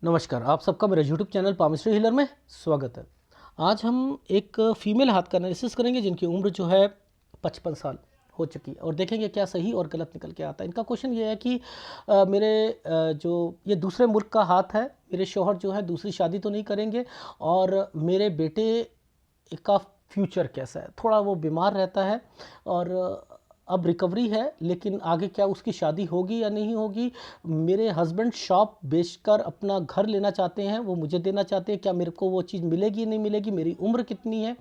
नमस्कार, आप सबका मेरे यूट्यूब चैनल पामिस्ट्री हीलर में स्वागत है। आज हम एक फीमेल हाथ का एनालिसिस करेंगे जिनकी उम्र जो है 55 साल हो चुकी है और देखेंगे क्या सही और गलत निकल के आता है। इनका क्वेश्चन ये है कि जो ये दूसरे मुल्क का हाथ है, मेरे शौहर जो है दूसरी शादी तो नहीं करेंगे और मेरे बेटे का फ्यूचर कैसा है। थोड़ा वो बीमार रहता है और अब रिकवरी है, लेकिन आगे क्या उसकी शादी होगी या नहीं होगी। मेरे हस्बैंड शॉप बेचकर अपना घर लेना चाहते हैं, वो मुझे देना चाहते हैं। क्या मेरे को वो चीज़ मिलेगी नहीं मिलेगी, मेरी उम्र कितनी है,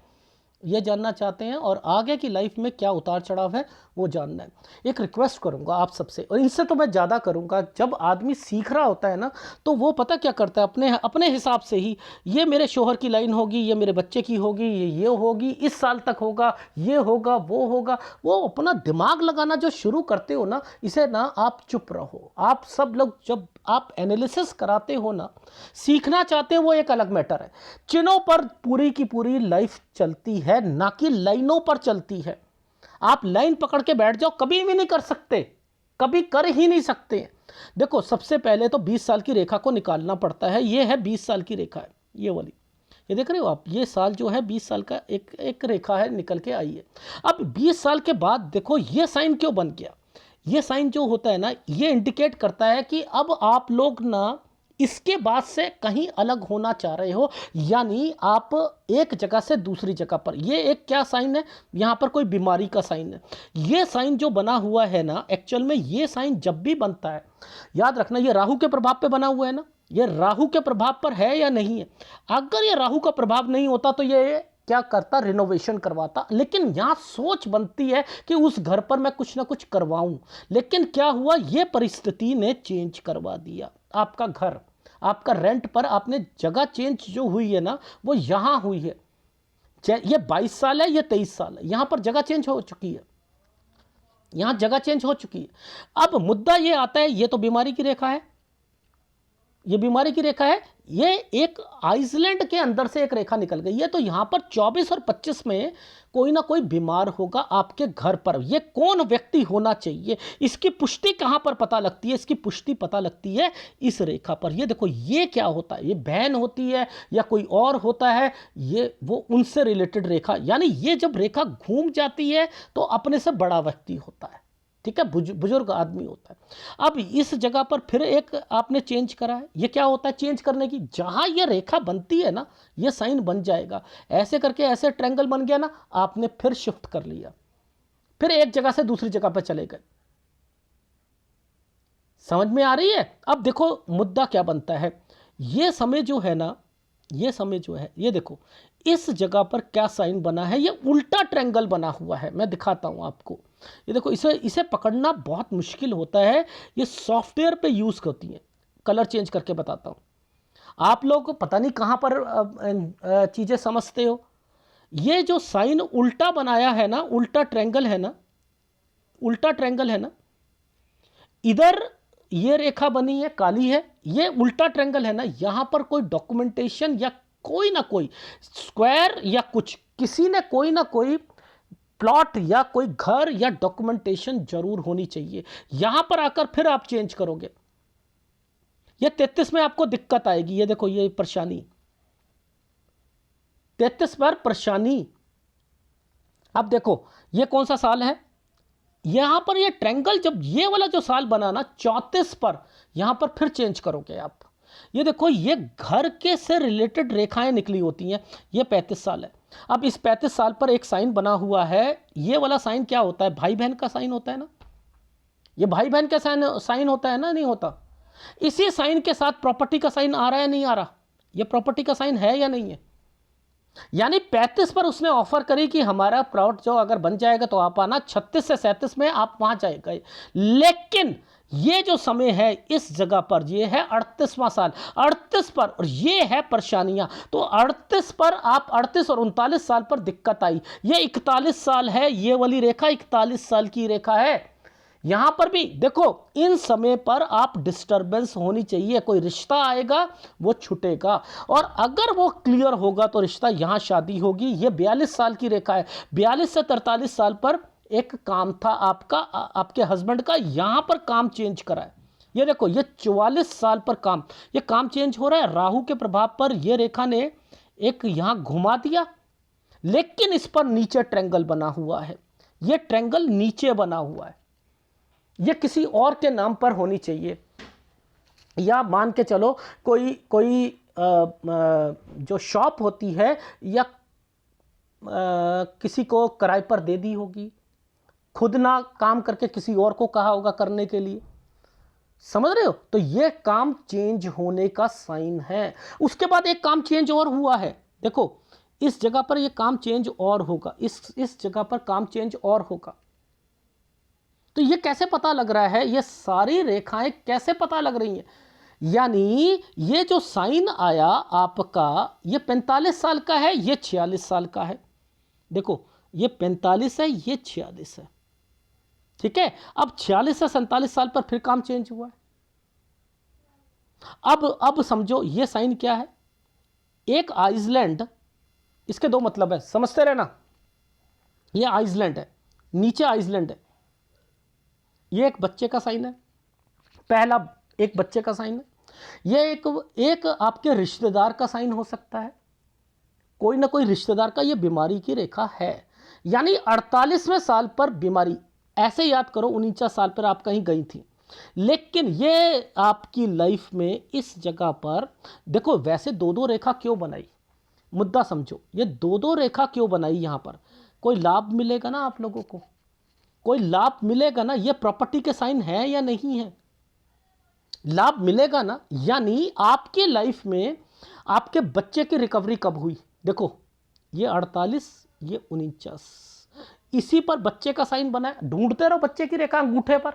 ये जानना चाहते हैं और आगे की लाइफ में क्या उतार चढ़ाव है वो जानना है। एक रिक्वेस्ट करूंगा आप सबसे, और इनसे तो मैं ज़्यादा करूंगा, जब आदमी सीख रहा होता है ना तो वो पता क्या करता है, अपने अपने हिसाब से ही ये मेरे शोहर की लाइन होगी, ये मेरे बच्चे की होगी, ये होगी, इस साल तक होगा, ये होगा, वो होगा। वो अपना दिमाग लगाना जो शुरू करते हो ना, इसे ना आप चुप रहो। आप सब लोग जब आप एनालिसिस कराते हो ना, सीखना चाहते हो, वो एक अलग मैटर है। चिन्हों पर पूरी की पूरी लाइफ चलती है, ना कि लाइनों पर चलती है। आप लाइन पकड़ के बैठ जाओ, कभी भी नहीं कर सकते, कभी कर ही नहीं सकते। देखो, सबसे पहले तो 20 साल की रेखा को निकालना पड़ता है। ये है 20 साल की रेखा है, ये वाली, ये देख रहे हो आप, ये साल जो है 20 साल का एक एक रेखा है, निकल के आई है। अब 20 साल के बाद देखो ये साइन क्यों बन गया। ये साइन जो होता है ना, ये इंडिकेट करता है कि अब आप लोग ना इसके बाद से कहीं अलग होना चाह रहे हो, यानी आप एक जगह से दूसरी जगह पर। ये एक क्या साइन है, यहां पर कोई बीमारी का साइन है। ये साइन जो बना हुआ है ना, एक्चुअल में ये साइन जब भी बनता है, याद रखना, ये राहु के प्रभाव पे बना हुआ है ना, ये राहु के प्रभाव पर है या नहीं है। अगर ये राहु का प्रभाव नहीं होता तो ये क्या करता, रिनोवेशन करवाता। लेकिन यहां सोच बनती है कि उस घर पर मैं कुछ ना कुछ करवाऊं, लेकिन क्या हुआ, ये परिस्थिति ने चेंज करवा दिया। आपका घर, आपका रेंट पर आपने जगह चेंज जो हुई है ना, वो यहां हुई है। ये 22 साल है, ये 23 साल है, यहां पर जगह चेंज हो चुकी है, यहां जगह चेंज हो चुकी है। अब मुद्दा ये आता है, ये तो बीमारी की रेखा है, ये बीमारी की रेखा है। ये एक आइसलैंड के अंदर से एक रेखा निकल गई है, तो यहां पर 24 और 25 में कोई ना कोई बीमार होगा आपके घर पर। ये कौन व्यक्ति होना चाहिए, इसकी पुष्टि कहां पर पता लगती है, इसकी पुष्टि पता लगती है इस रेखा पर। ये देखो, ये क्या होता है, ये बहन होती है या कोई और होता है, ये वो उनसे रिलेटेड रेखा। यानी ये जब रेखा घूम जाती है तो अपने से बड़ा व्यक्ति होता है, ठीक है, बुजुर्ग आदमी होता है। अब इस जगह पर फिर एक आपने चेंज करा है। ये क्या होता है चेंज करने की, जहां ये रेखा बनती है ना, ये साइन बन जाएगा। ऐसे करके ऐसे ट्रायंगल बन गया ना, आपने फिर शिफ्ट कर लिया, फिर एक जगह से दूसरी जगह पर चले गए। समझ में आ रही है। अब देखो मुद्दा क्या बनता है। ये समय जो है ना, ये समय जो है, ये देखो इस जगह पर क्या साइन बना है, ये उल्टा ट्रायंगल बना हुआ है। मैं दिखाता हूं आपको, ये देखो, इसे इसे पकड़ना बहुत मुश्किल होता है। ये सॉफ्टवेयर पे यूज होती है। कलर चेंज करके बताता हूं, आप लोग पता नहीं कहां पर चीजें समझते हो। ये जो साइन उल्टा बनाया है ना, उल्टा ट्रायंगल है ना, उल्टा ट्रायंगल है ना, इधर ये रेखा बनी है, काली है, ये उल्टा ट्रायंगल है ना, यहां पर कोई डॉक्यूमेंटेशन या कोई ना कोई स्क्वायर या कुछ, किसी ने कोई ना कोई प्लॉट या कोई घर या डॉक्यूमेंटेशन जरूर होनी चाहिए। यहां पर आकर फिर आप चेंज करोगे, ये 33 में आपको दिक्कत आएगी। ये देखो, ये परेशानी 33 पर परेशानी। अब देखो ये कौन सा साल है, यहां पर ये ट्रायंगल जब ये वाला जो साल बना ना 34 पर, यहां पर फिर चेंज करोगे आप। ये देखो, ये घर के से रिलेटेड रेखाएं निकली होती हैं। ये 35 साल है। अब इस 35 साल पर एक साइन बना हुआ है। ये वाला साइन क्या होता है, भाई बहन का साइन होता है ना, ये भाई बहन का साइन होता है ना, नहीं होता। इसी साइन के साथ प्रॉपर्टी का साइन आ रहा है, नहीं आ रहा, ये प्रॉपर्टी का साइन है या नहीं है। यानी 35 पर उसने ऑफर करी कि हमारा प्लॉट जो अगर बन जाएगा तो आप आना, 36 से 37 में आप वहां जाएगा। लेकिन ये जो समय है इस जगह पर, ये है 38वां साल, 38 पर, और ये है परेशानियां। तो 38 पर आप 38 और 39 साल पर दिक्कत आई। ये 41 साल है, ये वाली रेखा 41 साल की रेखा है। यहां पर भी देखो, इन समय पर आप डिस्टरबेंस होनी चाहिए, कोई रिश्ता आएगा वो छूटेगा, और अगर वो क्लियर होगा तो रिश्ता, यहां शादी होगी। ये 42 साल की रेखा है, 42 से 43 साल पर एक काम था आपका, आपके हस्बैंड का, यहां पर काम चेंज करा है। ये देखो, ये 44 साल पर काम, ये काम चेंज हो रहा है। राहु के प्रभाव पर ये रेखा ने एक यहां घुमा दिया, लेकिन इस पर नीचे ट्रायंगल बना हुआ है। ये ट्रायंगल नीचे बना हुआ है, ये किसी और के नाम पर होनी चाहिए, या मान के चलो कोई कोई जो शॉप होती है, या किसी को किराए पर दे दी होगी, खुद ना काम करके किसी और को कहा होगा करने के लिए। समझ रहे हो? तो ये काम चेंज होने का साइन है। उसके बाद एक काम चेंज और हुआ है, देखो इस जगह पर ये काम चेंज और होगा, इस जगह पर काम चेंज और होगा। तो ये कैसे पता लग रहा है? ये सारी रेखाएं कैसे पता लग रही हैं? यानी ये जो साइन आया आपका, ये 45 साल का है, ये 46 साल का है। देखो ये 45 है, ये 46 है, ठीक है। अब 46 से 47 साल पर फिर काम चेंज हुआ है। अब समझो ये साइन क्या है। एक आइसलैंड, इसके दो मतलब है, समझते रहना। ये आइसलैंड है, नीचे आइसलैंड है, ये एक बच्चे का साइन है, पहला एक बच्चे का साइन है। ये एक आपके रिश्तेदार का साइन हो सकता है, कोई ना कोई रिश्तेदार का, ये बीमारी की रेखा है। यानी 48वें साल पर बीमारी, ऐसे याद करो 49 साल पर आप कहीं गई थी, लेकिन ये आपकी लाइफ में इस जगह पर देखो, वैसे दो दो रेखा क्यों बनाई, मुद्दा समझो। ये दो दो रेखा क्यों बनाई? यहां पर कोई लाभ मिलेगा ना आप लोगों को, कोई लाभ मिलेगा ना। ये प्रॉपर्टी के साइन है या नहीं है? लाभ मिलेगा ना। यानी आपके लाइफ में आपके बच्चे की रिकवरी कब हुई? देखो ये 48, ये 49, इसी पर बच्चे का साइन बना है। ढूंढते रहो बच्चे की रेखा अंगूठे पर,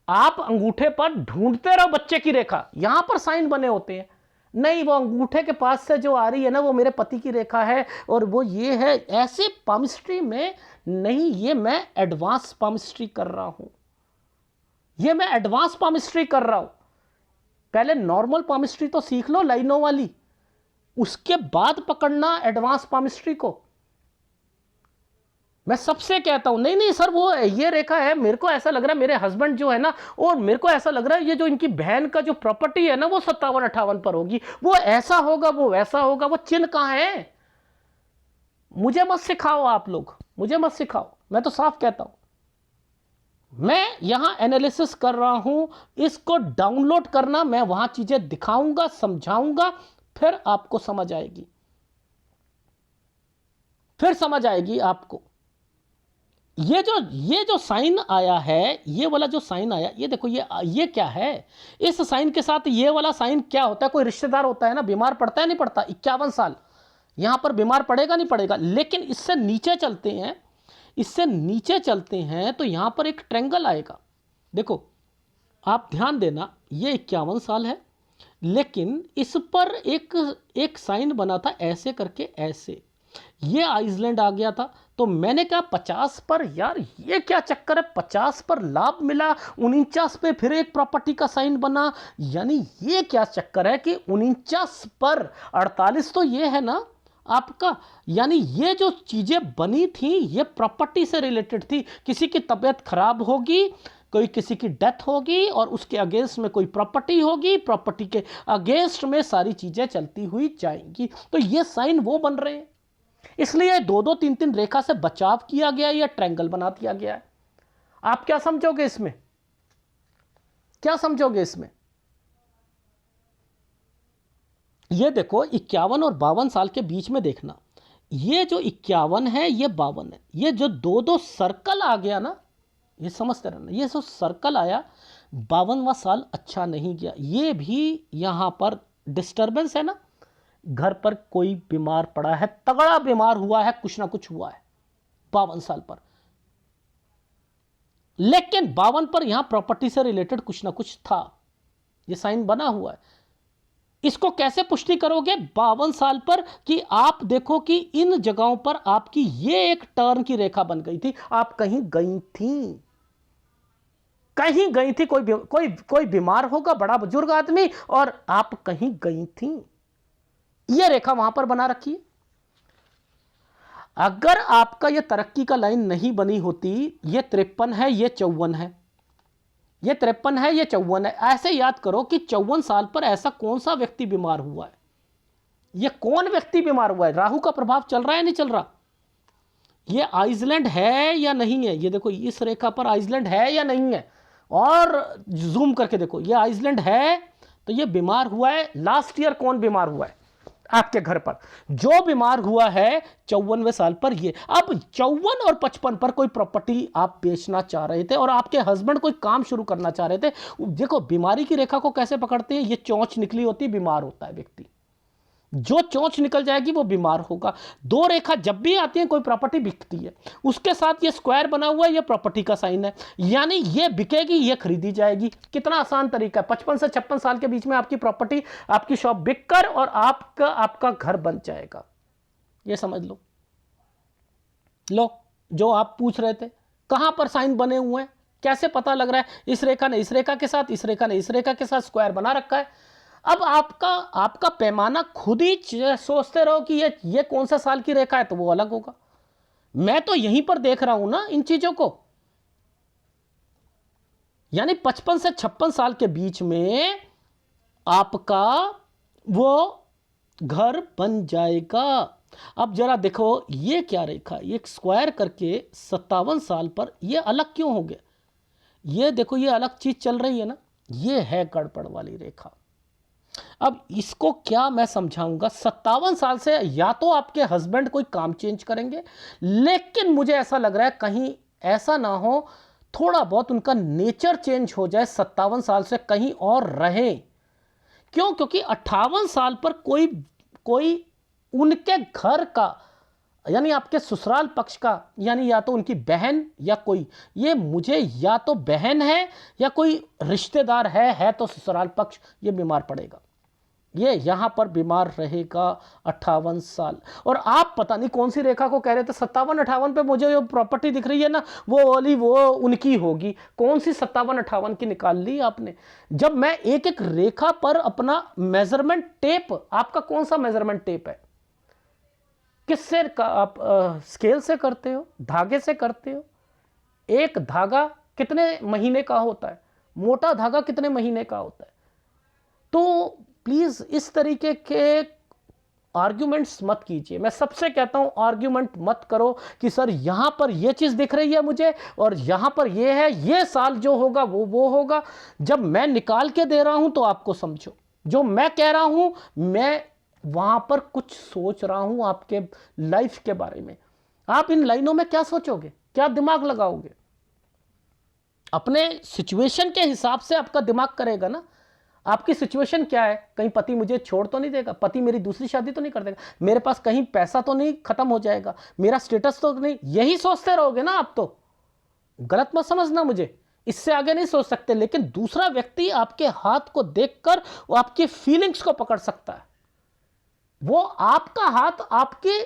आप अंगूठे पर ढूंढते रहो बच्चे की रेखा, यहां पर साइन बने होते हैं। नहीं, वो अंगूठे के पास से जो आ रही है ना, वो मेरे पति की रेखा है और वो ये है, ऐसे पामिस्ट्री में नहीं। ये मैं एडवांस पामिस्ट्री कर रहा हूं, ये मैं एडवांस पामिस्ट्री कर रहा हूं। पहले नॉर्मल पामिस्ट्री तो सीख लो, लाइनों वाली, उसके बाद पकड़ना एडवांस पामिस्ट्री को। मैं सबसे कहता हूं नहीं नहीं सर, वो ये रेखा है, मेरे को ऐसा लग रहा है मेरे हस्बैंड जो है ना, और मेरे को ऐसा लग रहा है ये जो इनकी बहन का जो प्रॉपर्टी है ना, वो 57-58 पर होगी, वो ऐसा होगा, वो वैसा होगा। वो चिन्ह कहां है? मुझे मत सिखाओ आप लोग, मुझे मत सिखाओ, मैं तो साफ कहता हूं। मैं यहां एनालिसिस कर रहा हूं, इसको डाउनलोड करना, मैं वहां चीजें दिखाऊंगा, समझाऊंगा, फिर आपको समझ आएगी, फिर समझ आएगी आपको। ये जो साइन आया है, ये वाला जो साइन आया, ये देखो, ये क्या है? इस साइन के साथ ये वाला साइन क्या होता है? कोई रिश्तेदार होता है ना, बीमार पड़ता है नहीं पड़ता? 51 साल यहां पर बीमार पड़ेगा नहीं पड़ेगा? लेकिन इससे नीचे चलते हैं, इससे नीचे चलते हैं तो यहां पर एक ट्रायंगल आएगा। देखो आप ध्यान देना, ये 51 साल है, लेकिन इस पर एक साइन बना था ऐसे करके, ऐसे। ये आइसलैंड आ गया था, तो मैंने कहा 50 पर, यार ये क्या चक्कर है? 50 पर लाभ मिला, 49 पे फिर एक प्रॉपर्टी का साइन बना। यानी ये क्या चक्कर है कि 49 पर 48 तो ये है ना आपका। यानी ये जो चीजें बनी थी, ये प्रॉपर्टी से रिलेटेड थी। किसी की तबीयत खराब होगी, कोई किसी की डेथ होगी, और उसके अगेंस्ट में कोई प्रॉपर्टी होगी, प्रॉपर्टी के अगेंस्ट में सारी चीजें चलती हुई जाएंगी। तो ये साइन वो बन रहे हैं, इसलिए दो दो तीन तीन रेखा से बचाव किया गया, या ट्रायंगल बना दिया गया है। आप क्या समझोगे इसमें? क्या समझोगे इसमें? ये देखो 51 और 52 साल के बीच में देखना, ये जो 51 है, ये 52 है। ये जो दो दो सर्कल आ गया ना, ये समझते रहना, ये जो सर्कल आया, 52वां साल अच्छा नहीं गया। ये भी यहां पर डिस्टर्बेंस है ना, घर पर कोई बीमार पड़ा है, तगड़ा बीमार हुआ है, कुछ ना कुछ हुआ है 52 साल पर। लेकिन 52 पर यहां प्रॉपर्टी से रिलेटेड कुछ ना कुछ था, ये साइन बना हुआ है। इसको कैसे पुष्टि करोगे 52 साल पर? कि आप देखो कि इन जगहों पर आपकी ये एक टर्न की रेखा बन गई थी, आप कहीं गई थी, कहीं गई थी, कोई बीमार होगा, बड़ा बुजुर्ग आदमी, और आप कहीं गई थी, यह रेखा वहां पर बना रखी है। अगर आपका यह तरक्की का लाइन नहीं बनी होती, यह 53 है, यह 54 है, ये 53 है, ये 54 है। ऐसे याद करो कि 54 साल पर ऐसा कौन सा व्यक्ति बीमार हुआ है, ये कौन व्यक्ति बीमार हुआ है, राहु का प्रभाव चल रहा है नहीं चल रहा, ये आइसलैंड है या नहीं है, ये देखो इस रेखा पर आइसलैंड है या नहीं है, और जूम करके देखो ये आइसलैंड है, तो ये बीमार हुआ है। लास्ट ईयर कौन बीमार हुआ है आपके घर पर, जो बीमार हुआ है 54वें साल पर। ये अब 54 और 55 पर कोई प्रॉपर्टी आप बेचना चाह रहे थे और आपके हस्बैंड कोई काम शुरू करना चाह रहे थे। देखो बीमारी की रेखा को कैसे पकड़ते हैं, ये चोंच निकली होती, बीमार होता है व्यक्ति, जो चोंच निकल जाएगी वो बीमार होगा। दो रेखा जब भी आती है कोई प्रॉपर्टी बिकती है, उसके साथ ये स्क्वायर बना हुआ है, ये प्रॉपर्टी का साइन है, यानी ये बिकेगी, ये खरीदी जाएगी। कितना आसान तरीका है, 55 से 56 साल के बीच में आपकी प्रॉपर्टी, आपकी शॉप बिक कर और आपका घर बन जाएगा। ये समझ लो। जो आप पूछ रहे थे कहां पर साइन बने हुए हैं, कैसे पता लग रहा है, इस रेखा ने इस रेखा के साथ, इस रेखा ने इस रेखा के साथ स्क्वायर बना रखा है। अब आपका पैमाना खुद ही सोचते रहो कि ये कौन सा साल की रेखा है, तो वो अलग होगा। मैं तो यहीं पर देख रहा हूं ना इन चीजों को, यानी 55 से 56 साल के बीच में आपका वो घर बन जाएगा। अब जरा देखो ये क्या रेखा, ये स्क्वायर करके 57 साल पर ये अलग क्यों हो गया, ये देखो ये अलग चीज चल रही है ना, ये है गड़बड़ वाली रेखा। अब इसको क्या मैं समझाऊंगा, 57 साल से या तो आपके हस्बैंड कोई काम चेंज करेंगे, लेकिन मुझे ऐसा लग रहा है कहीं ऐसा ना हो थोड़ा बहुत उनका नेचर चेंज हो जाए, 57 साल से कहीं और रहें। क्यों, क्योंकि 58 साल पर कोई उनके घर का, यानी आपके ससुराल पक्ष का, यानी या तो उनकी बहन या कोई, ये मुझे या तो बहन है या कोई रिश्तेदार है तो ससुराल पक्ष, ये बीमार पड़ेगा, ये यहां पर बीमार रहेगा 58 साल। और आप पता नहीं कौन सी रेखा को कह रहे थे, 57-58 पे मुझे जो प्रॉपर्टी दिख रही है ना वो वाली वो उनकी होगी। कौन सी 57-58 की निकाल ली आपने। जब मैं एक एक रेखा पर अपना मेजरमेंट टेप, आपका कौन सा मेजरमेंट टेप है, किससे आप स्केल से करते हो, धागे से करते हो, एक धागा कितने महीने का होता है, मोटा धागा कितने महीने का होता है। तो प्लीज इस तरीके के आर्ग्यूमेंट्स मत कीजिए, मैं सबसे कहता हूं आर्ग्यूमेंट मत करो कि सर यहां पर यह चीज दिख रही है मुझे और यहां पर यह है, यह साल जो होगा वो होगा। जब मैं निकाल के दे रहा हूं तो आपको समझो, जो मैं कह रहा हूं मैं वहां पर कुछ सोच रहा हूं आपके लाइफ के बारे में। आप इन लाइनों में क्या सोचोगे, क्या दिमाग लगाओगे, अपने सिचुएशन के हिसाब से आपका दिमाग करेगा ना। आपकी सिचुएशन क्या है, कहीं पति मुझे छोड़ तो नहीं देगा, पति मेरी दूसरी शादी तो नहीं कर देगा, मेरे पास कहीं पैसा तो नहीं खत्म हो जाएगा, मेरा स्टेटस तो नहीं, यही सोचते रहोगे ना आप। तो गलत मत समझना मुझे, इससे आगे नहीं सोच सकते। लेकिन दूसरा व्यक्ति आपके हाथ को देखकर वो आपकी फीलिंग्स को पकड़ सकता है, वो आपका हाथ आपके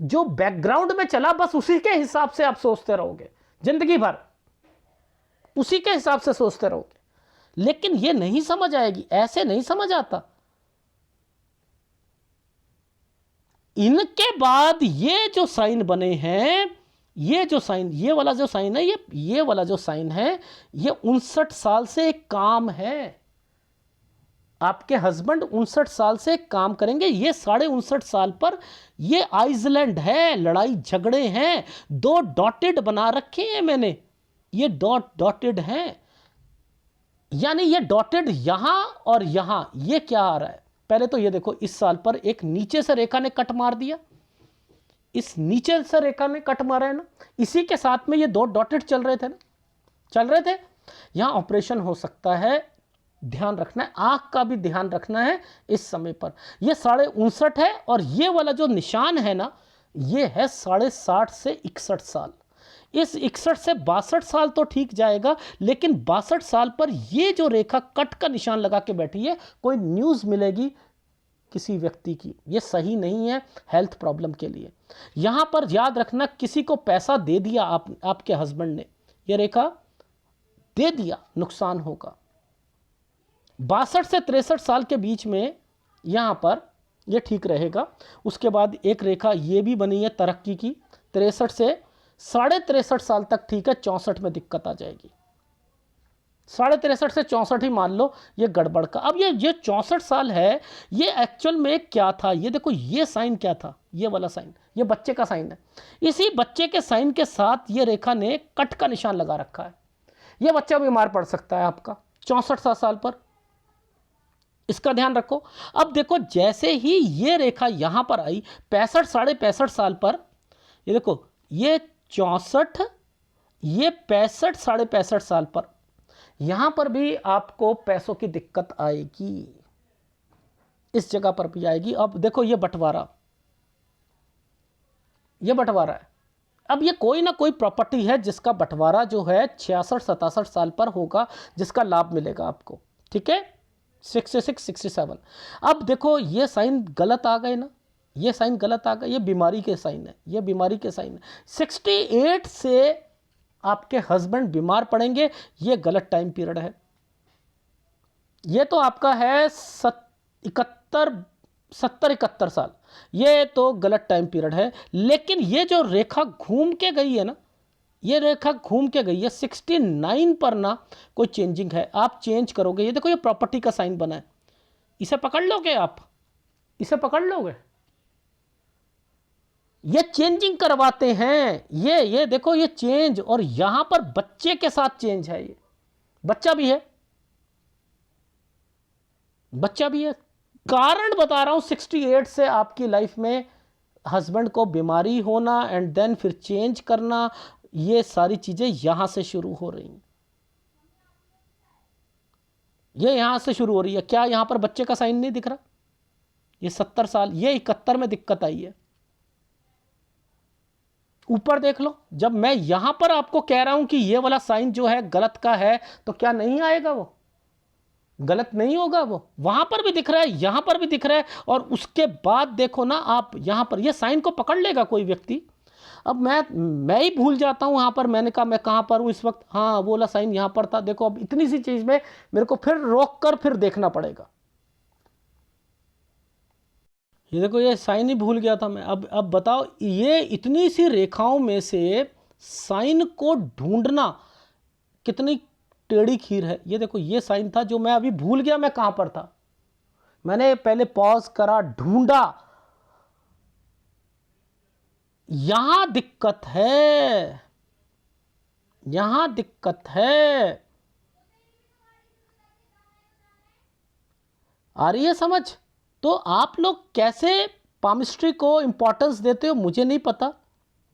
जो बैकग्राउंड में चला बस उसी के हिसाब से आप सोचते रहोगे जिंदगी भर, उसी के हिसाब से सोचते रहोगे। लेकिन ये नहीं समझ आएगी, ऐसे नहीं समझ आता। इनके बाद ये जो साइन बने हैं, ये जो साइन, ये वाला जो साइन है, ये वाला जो साइन है, ये 59 साल से एक काम है। आपके हस्बैंड 59 साल से काम करेंगे, ये 59.5 साल पर ये आइसलैंड है, लड़ाई झगड़े हैं, दो डॉटेड बना रखे हैं मैंने, ये डॉटेड हैं, यानी ये डॉटेड यहां और यहां। ये क्या आ रहा है, पहले तो ये देखो इस साल पर एक नीचे से रेखा ने कट मार दिया, इस नीचे से रेखा ने कट मारा है ना, इसी के साथ में ये दो डॉटेड चल रहे थे ना, चल रहे थे। यहां ऑपरेशन हो सकता है, ध्यान रखना है, आंख का भी ध्यान रखना है इस समय पर। ये 59.5 है और ये वाला जो निशान है ना, ये है 60.5 से 61 साल। इस 61 से 62 साल तो ठीक जाएगा, लेकिन 62 साल पर ये जो रेखा कट का निशान लगा के बैठी है, कोई न्यूज़ मिलेगी किसी व्यक्ति की, ये सही नहीं है हेल्थ प्रॉब्लम के लिए। यहां पर याद रखना, किसी को पैसा दे दिया आपके हस्बैंड ने, ये रेखा दे दिया, नुकसान होगा। 62 से 63 साल के बीच में यहां पर ये ठीक रहेगा। उसके बाद एक रेखा ये भी बनी है तरक्की की, 63 से 63.5 साल तक ठीक है, 64 में दिक्कत आ जाएगी। 63.5 से 64 ही मान लो, ये गड़बड़ का। अब ये 64 साल है, ये एक्चुअल में क्या था? ये देखो, ये साइन क्या था? ये वाला साइन, ये बच्चे का साइन है। इसी बच्चे के साइन के साथ ये रेखा ने कट का निशान लगा रखा है। ये बच्चा बीमार पड़ सकता है आपका 64 साल पर, इसका ध्यान रखो। अब देखो, जैसे ही ये रेखा यहां पर आई 65 साढ़े 65 साल पर, ये देखो, ये 64, ये 65 साढ़े 65 साल पर, यहां पर भी आपको पैसों की दिक्कत आएगी, इस जगह पर भी आएगी। अब देखो, ये बंटवारा है। अब ये कोई ना कोई प्रॉपर्टी है जिसका बंटवारा जो है 66-67 साल पर होगा, जिसका लाभ मिलेगा आपको, ठीक है, 66-67। अब देखो, ये साइन गलत आ गए ना, ये साइन गलत आ गए, ये बीमारी के साइन है, ये बीमारी के साइन है। 68 से आपके हस्बैंड बीमार पड़ेंगे, ये गलत टाइम पीरियड है। ये तो आपका है 70-71 साल, ये तो गलत टाइम पीरियड है। लेकिन ये जो रेखा घूम के गई है ना, ये रेखा घूम के गई है 69 पर ना, कोई चेंजिंग है, आप चेंज करोगे। ये देखो, ये प्रॉपर्टी का साइन बना है, इसे पकड़ लोगे आप, इसे पकड़ लोगे, ये चेंजिंग करवाते हैं। ये देखो, ये चेंज, और यहां पर बच्चे के साथ चेंज है, ये बच्चा भी है, बच्चा भी है। कारण बता रहा हूं, 68 से आपकी लाइफ में हस्बैंड को बीमारी होना एंड देन फिर चेंज करना, ये सारी चीजें यहां से शुरू हो रही हैं, ये यहां से शुरू हो रही है। क्या यहां पर बच्चे का साइन नहीं दिख रहा? ये 70 साल, ये 71 में दिक्कत आई है। ऊपर देख लो, जब मैं यहां पर आपको कह रहा हूं कि ये वाला साइन जो है गलत का है, तो क्या नहीं आएगा? वो गलत नहीं होगा? वो वहां पर भी दिख रहा है, यहां पर भी दिख रहा है, और उसके बाद देखो ना आप, यहां पर ये साइन को पकड़ लेगा कोई व्यक्ति। अब मैं ही भूल जाता हूं, वहां पर मैंने कहा मैं कहां पर हूं इस वक्त, हाँ वो वाला साइन यहां पर था। देखो, अब इतनी सी चीज में मेरे को फिर रोक कर फिर देखना पड़ेगा। ये देखो, ये साइन ही भूल गया था मैं। अब बताओ, ये इतनी सी रेखाओं में से साइन को ढूंढना कितनी टेढ़ी खीर है। ये देखो, ये साइन था जो मैं अभी भूल गया मैं कहां पर था। मैंने पहले पॉज करा, ढूंढा, यहां दिक्कत है, यहां दिक्कत है। आ रही है समझ? तो आप लोग कैसे पामिस्ट्री को इंपॉर्टेंस देते हो मुझे नहीं पता,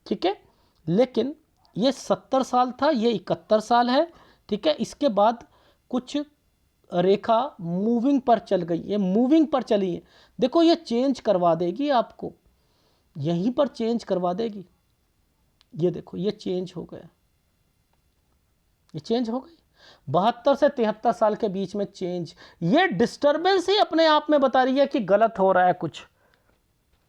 ठीक है, लेकिन ये 70 साल था, ये 71 साल है, ठीक है। इसके बाद कुछ रेखा मूविंग पर चल गई, ये मूविंग पर चली है। देखो, ये चेंज करवा देगी आपको, यहीं पर चेंज करवा देगी। ये देखो, ये चेंज हो गया, ये चेंज हो गई। 72 से 73 साल के बीच में चेंज, ये डिस्टर्बेंस ही अपने आप में बता रही है कि गलत हो रहा है, कुछ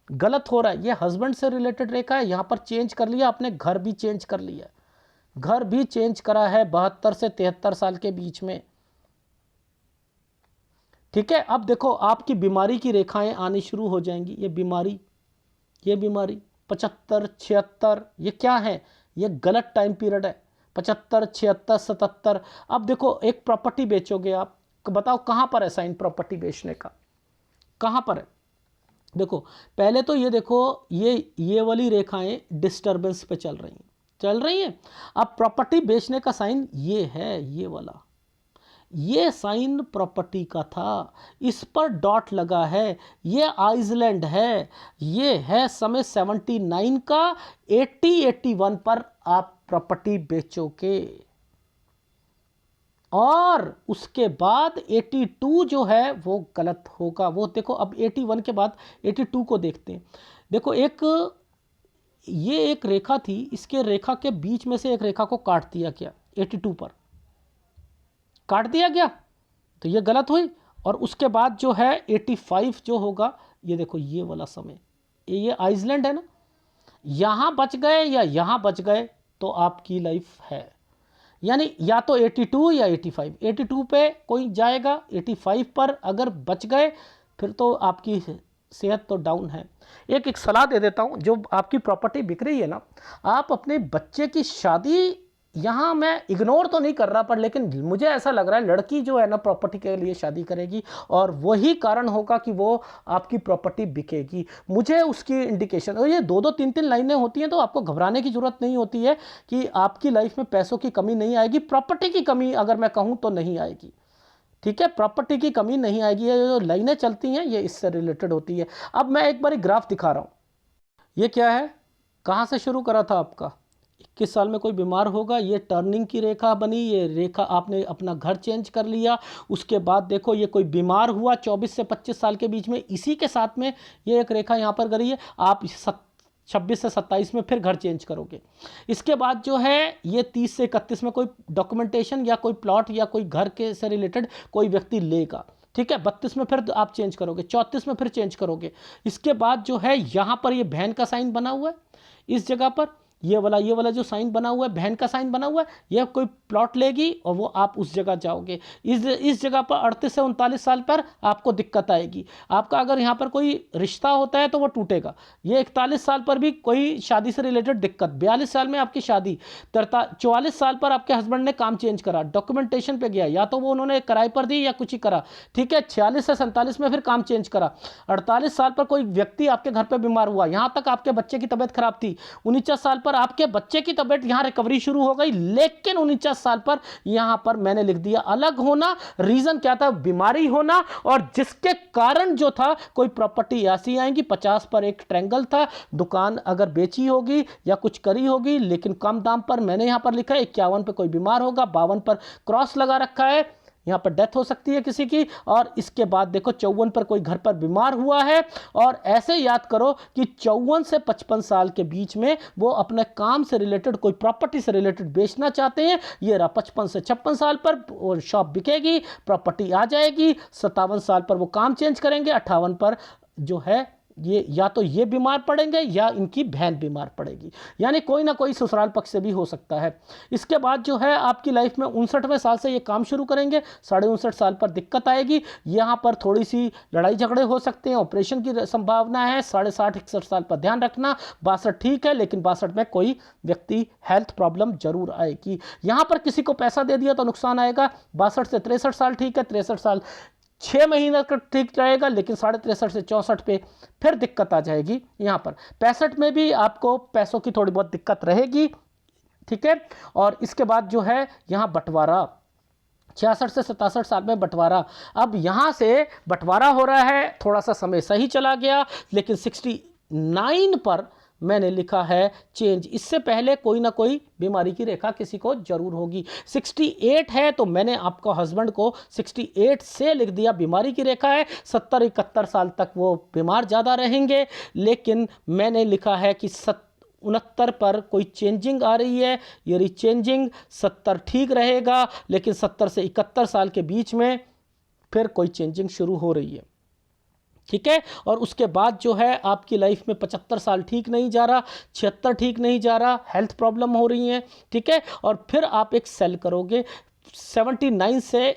गलत हो रहा है। ये हस्बैंड से रिलेटेड रेखा है, यहां पर चेंज कर लिया आपने, घर भी चेंज कर लिया, घर भी चेंज करा है 72 से 73 साल के बीच में, ठीक है। अब देखो, आपकी बीमारी की रेखाएं आनी शुरू हो जाएंगी। ये बीमारी 75 76, ये क्या है? ये गलत टाइम पीरियड है, 75 76 77। अब देखो, एक प्रॉपर्टी बेचोगे आप, बताओ कहां पर है साइन प्रॉपर्टी बेचने का, कहां पर है? देखो, पहले तो ये देखो, ये वाली रेखाएं डिस्टर्बेंस पे चल रही हैं। अब प्रॉपर्टी बेचने का साइन ये है, ये वाला, ये साइन प्रॉपर्टी का था, इस पर डॉट लगा है, ये आइसलैंड है, ये है समय 79 का, 81 पर आप प्रॉपर्टी बेचोगे, और उसके बाद 82 जो है वो गलत होगा। वो देखो, अब 81 के बाद 82 को देखते हैं। देखो, ये एक रेखा थी, इसके रेखा के बीच में से एक रेखा को काट दिया गया, 82 पर काट दिया गया, तो ये गलत हुई। और उसके बाद जो है 85 जो होगा, ये देखो, ये वाला समय, ये आइसलैंड है ना, यहां बच गए या यहां बच गए तो आपकी लाइफ है। यानी या तो 82 या 85, 82 पे कोई जाएगा, 85 पर अगर बच गए फिर तो आपकी सेहत तो डाउन है। एक सलाह दे देता हूं, जो आपकी प्रॉपर्टी बिक रही है ना, आप अपने बच्चे की शादी यहाँ मैं इग्नोर तो नहीं कर रहा, पर लेकिन मुझे ऐसा लग रहा है लड़की जो है ना प्रॉपर्टी के लिए शादी करेगी और वही कारण होगा कि वो आपकी प्रॉपर्टी बिकेगी। मुझे उसकी इंडिकेशन, और ये 2-2 3-3 लाइनें होती हैं, तो आपको घबराने की जरूरत नहीं होती है कि आपकी लाइफ में पैसों की कमी नहीं आएगी। प्रॉपर्टी की कमी अगर मैं कहूँ तो नहीं आएगी, ठीक है, प्रॉपर्टी की कमी नहीं आएगी। ये जो लाइनें चलती हैं ये इससे रिलेटेड होती है। अब मैं एक बार ग्राफ दिखा रहा हूँ। ये क्या है, कहाँ से शुरू करा था आपका, 21 साल में कोई बीमार होगा, ये टर्निंग की रेखा बनी, ये रेखा आपने अपना घर चेंज कर लिया। उसके बाद देखो ये कोई बीमार हुआ 24 से 25 साल के बीच में, इसी के साथ में ये एक रेखा यहाँ पर गई है। आप 26 से 27 में फिर घर चेंज करोगे। इसके बाद जो है ये 30 से 31 में कोई डॉक्यूमेंटेशन या कोई प्लॉट या कोई घर के से रिलेटेड कोई व्यक्ति लेगा, ठीक है। 32 में फिर आप चेंज करोगे, 34 में फिर चेंज करोगे। इसके बाद जो है यहाँ पर ये बहन का साइन बना हुआ है, इस जगह पर ये वाला जो साइन बना हुआ है, बहन का साइन बना हुआ है, यह कोई प्लॉट लेगी और वो आप उस जगह जाओगे। इस जगह पर 38 से 39 साल पर आपको दिक्कत आएगी। आपका अगर यहाँ पर कोई रिश्ता होता है तो वो टूटेगा। ये 41 साल पर भी कोई शादी से रिलेटेड दिक्कत, 42 साल में आपकी शादी, 44 साल पर आपके हस्बैंड ने काम चेंज करा, डॉक्यूमेंटेशन पे गया, या तो वो उन्होंने किराए पर दी या कुछ ही करा, ठीक है। 46 से 47 में फिर काम चेंज करा। 48 साल पर कोई व्यक्ति आपके घर पर बीमार हुआ, यहाँ तक आपके बच्चे की तबीयत खराब थी। 49 साल पर आपके बच्चे की तबीयत यहां रिकवरी शुरू हो गई, लेकिन 49 साल पर यहां पर मैंने लिख दिया अलग होना। रीजन क्या था, बीमारी होना, और जिसके कारण जो था कोई प्रॉपर्टी ऐसी आएंगी। 50 पर एक ट्रायंगल था, दुकान अगर बेची होगी या कुछ करी होगी लेकिन कम दाम पर, मैंने यहां पर लिखा है। 51 पर कोई बीमार होगा, 52 पर क्रॉस लगा रखा है, यहाँ पर डेथ हो सकती है किसी की। और इसके बाद देखो 54 पर कोई घर पर बीमार हुआ है। और ऐसे याद करो कि 54 से 55 साल के बीच में वो अपने काम से रिलेटेड कोई प्रॉपर्टी से रिलेटेड बेचना चाहते हैं। ये रहा 55 से 56 साल पर शॉप बिकेगी, प्रॉपर्टी आ जाएगी। 57 साल पर वो काम चेंज करेंगे। 58 पर जो है ये या तो ये बीमार पड़ेंगे या इनकी बहन बीमार पड़ेगी, यानी कोई ना कोई ससुराल पक्ष से भी हो सकता है। इसके बाद जो है आपकी लाइफ में 59वें साल से ये काम शुरू करेंगे, 59.5 साल पर दिक्कत आएगी। यहाँ पर थोड़ी सी लड़ाई झगड़े हो सकते हैं, ऑपरेशन की संभावना है। 60-61 साल पर ध्यान रखना। 62 ठीक है, लेकिन 62 में कोई व्यक्ति हेल्थ प्रॉब्लम जरूर आएगी। यहाँ पर किसी को पैसा दे दिया तो नुकसान आएगा। 62 से 63 साल ठीक है, 63 साल 6 महीना का ठीक रहेगा, लेकिन 63.5 से 64 पे फिर दिक्कत आ जाएगी। यहाँ पर 65 में भी आपको पैसों की थोड़ी बहुत दिक्कत रहेगी, ठीक है। और इसके बाद जो है यहाँ बंटवारा, 66 से 67 साल में बंटवारा। अब यहाँ से बंटवारा हो रहा है, थोड़ा सा समय सही चला गया, लेकिन 69 पर मैंने लिखा है चेंज। इससे पहले कोई ना कोई बीमारी की रेखा किसी को जरूर होगी। 68 है तो मैंने आपको हस्बैंड को 68 से लिख दिया, बीमारी की रेखा है। 70-71 साल तक वो बीमार ज़्यादा रहेंगे, लेकिन मैंने लिखा है कि 69 पर कोई चेंजिंग आ रही है, ये रीचेंजिंग। 70 ठीक रहेगा, लेकिन 70 से 71 साल के बीच में फिर कोई चेंजिंग शुरू हो रही है, ठीक है। और उसके बाद जो है आपकी लाइफ में 75 साल ठीक नहीं जा रहा, 76 ठीक नहीं जा रहा, हेल्थ प्रॉब्लम हो रही है, ठीक है। और फिर आप एक सेल करोगे 79 से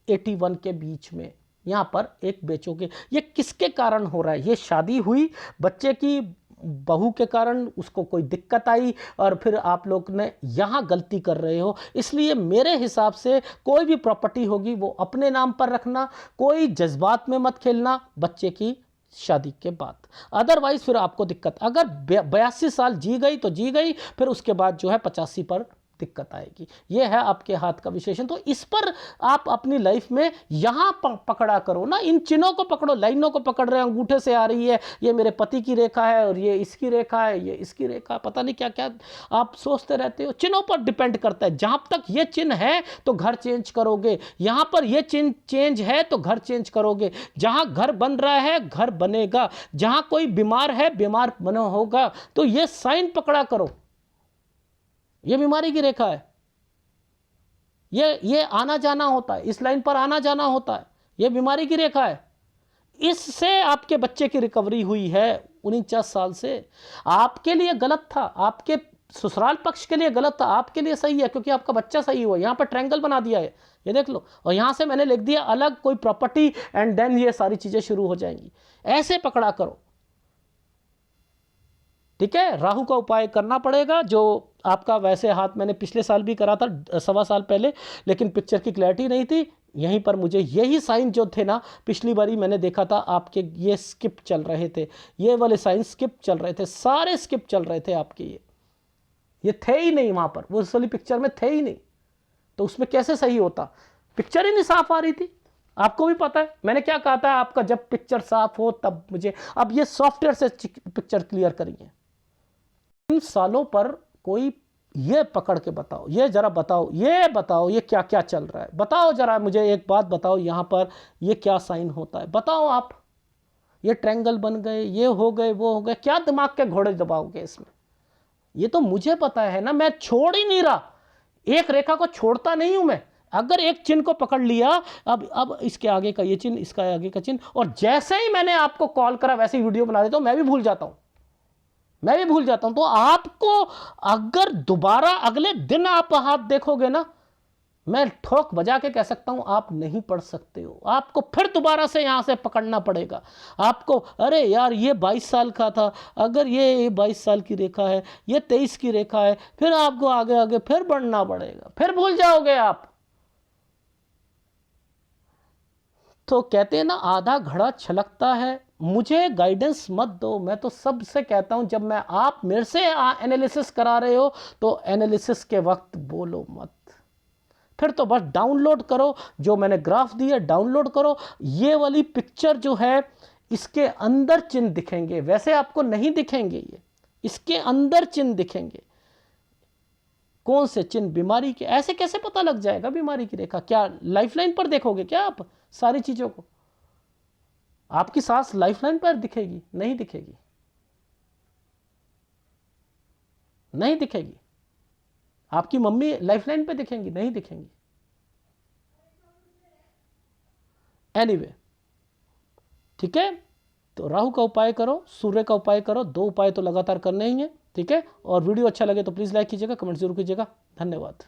81 के बीच में, यहाँ पर एक बेचोगे। ये किसके कारण हो रहा है, ये शादी हुई, बच्चे की बहू के कारण उसको कोई दिक्कत आई, और फिर आप लोग ने यहाँ गलती कर रहे हो। इसलिए मेरे हिसाब से कोई भी प्रॉपर्टी होगी वो अपने नाम पर रखना, कोई जज्बात में मत खेलना बच्चे की शादी के बाद, अदरवाइज फिर आपको दिक्कत। अगर 82 साल जी गई तो जी गई, फिर उसके बाद जो है 85 पर दिक्कत आएगी। ये है आपके हाथ का विशेषण। तो इस पर आप अपनी लाइफ में यहाँ पकड़ा करो ना, इन चिन्हों को पकड़ो, लाइनों को पकड़ रहे हैं, अंगूठे से आ रही है, ये मेरे पति की रेखा है और ये इसकी रेखा है, ये इसकी रेखा, पता नहीं क्या क्या आप सोचते रहते हो। चिन्हों पर डिपेंड करता है। जहाँ तक ये चिन्ह है तो घर चेंज करोगे, यहाँ पर ये चिन्ह चेंज है तो घर चेंज करोगे। जहाँ घर बन रहा है घर बनेगा, जहाँ कोई बीमार है बीमार बना होगा। तो ये साइन पकड़ा करो, ये बीमारी की रेखा है, ये आना जाना होता है, इस लाइन पर आना जाना होता है, ये बीमारी की रेखा है। इससे आपके बच्चे की रिकवरी हुई है 49 साल से। आपके लिए गलत था, आपके ससुराल पक्ष के लिए गलत था, आपके लिए सही है क्योंकि आपका बच्चा सही हुआ। यहाँ पर ट्रायंगल बना दिया है, ये देख लो, और यहाँ से मैंने लिख दिया अलग कोई प्रॉपर्टी, एंड देन ये सारी चीजें शुरू हो जाएंगी। ऐसे पकड़ा करो। ठीक है, राहु का उपाय करना पड़ेगा, जो आपका वैसे हाथ मैंने पिछले साल भी करा था, 1.25 साल पहले, लेकिन पिक्चर की क्लैरिटी नहीं थी। यहीं पर मुझे यही साइन जो थे ना, पिछली बारी मैंने देखा था आपके ये स्किप चल रहे थे, ये वाले साइन स्किप चल रहे थे, सारे स्किप चल रहे थे आपके, ये थे ही नहीं वहाँ पर, वो उस वाली पिक्चर में थे ही नहीं, तो उसमें कैसे सही होता? पिक्चर ही नहीं साफ आ रही थी। आपको भी पता है मैंने क्या कहा था, आपका जब पिक्चर साफ हो तब मुझे, अब ये सॉफ्टवेयर से पिक्चर क्लियर करिए। इन सालों पर कोई ये पकड़ के बताओ, ये जरा बताओ, ये बताओ ये क्या क्या चल रहा है, बताओ जरा मुझे एक बात बताओ, यहाँ पर ये क्या साइन होता है बताओ आप। ये ट्रायंगल बन गए, ये हो गए, वो हो गए, क्या दिमाग के घोड़े दबाओगे इसमें? ये तो मुझे पता है ना, मैं छोड़ ही नहीं रहा, एक रेखा को छोड़ता नहीं हूं मैं। अगर एक चिन्ह को पकड़ लिया, अब इसके आगे का ये चिन्ह, इसका आगे का चिन्ह, और जैसे ही मैंने आपको कॉल करा वैसे ही वीडियो बना देता हूं, मैं भी भूल जाता हूं, मैं भी भूल जाता हूं। तो आपको अगर दोबारा अगले दिन आप हाथ देखोगे ना, मैं ठोक बजा के कह सकता हूं आप नहीं पढ़ सकते हो, आपको फिर दोबारा से यहां से पकड़ना पड़ेगा आपको। अरे यार ये 22 साल का था, अगर ये 22 साल की रेखा है, ये 23 की रेखा है, फिर आपको आगे आगे फिर बढ़ना पड़ेगा, फिर भूल जाओगे आप। तो कहते हैं ना, आधा घड़ा छलकता है। मुझे गाइडेंस मत दो, मैं तो सबसे कहता हूं, जब मैं आप मेरे से एनालिसिस करा रहे हो तो एनालिसिस के वक्त बोलो मत, फिर तो बस डाउनलोड करो, जो मैंने ग्राफ दिया डाउनलोड करो। ये वाली पिक्चर जो है, इसके अंदर चिन्ह दिखेंगे, वैसे आपको नहीं दिखेंगे, ये इसके अंदर चिन्ह दिखेंगे। कौन से चिन्ह बीमारी के, ऐसे कैसे पता लग जाएगा बीमारी की रेखा? क्या लाइफलाइन पर देखोगे क्या आप सारी चीजों को? आपकी सांस लाइफलाइन पर दिखेगी? नहीं दिखेगी, नहीं दिखेगी। आपकी मम्मी लाइफलाइन पे दिखेंगी? नहीं दिखेंगी। एनीवे, ठीक है, तो राहु का उपाय करो, सूर्य का उपाय करो, 2 उपाय तो लगातार करने ही हैं, ठीक है। और वीडियो अच्छा लगे तो प्लीज़ लाइक कीजिएगा, कमेंट जरूर कीजिएगा। धन्यवाद।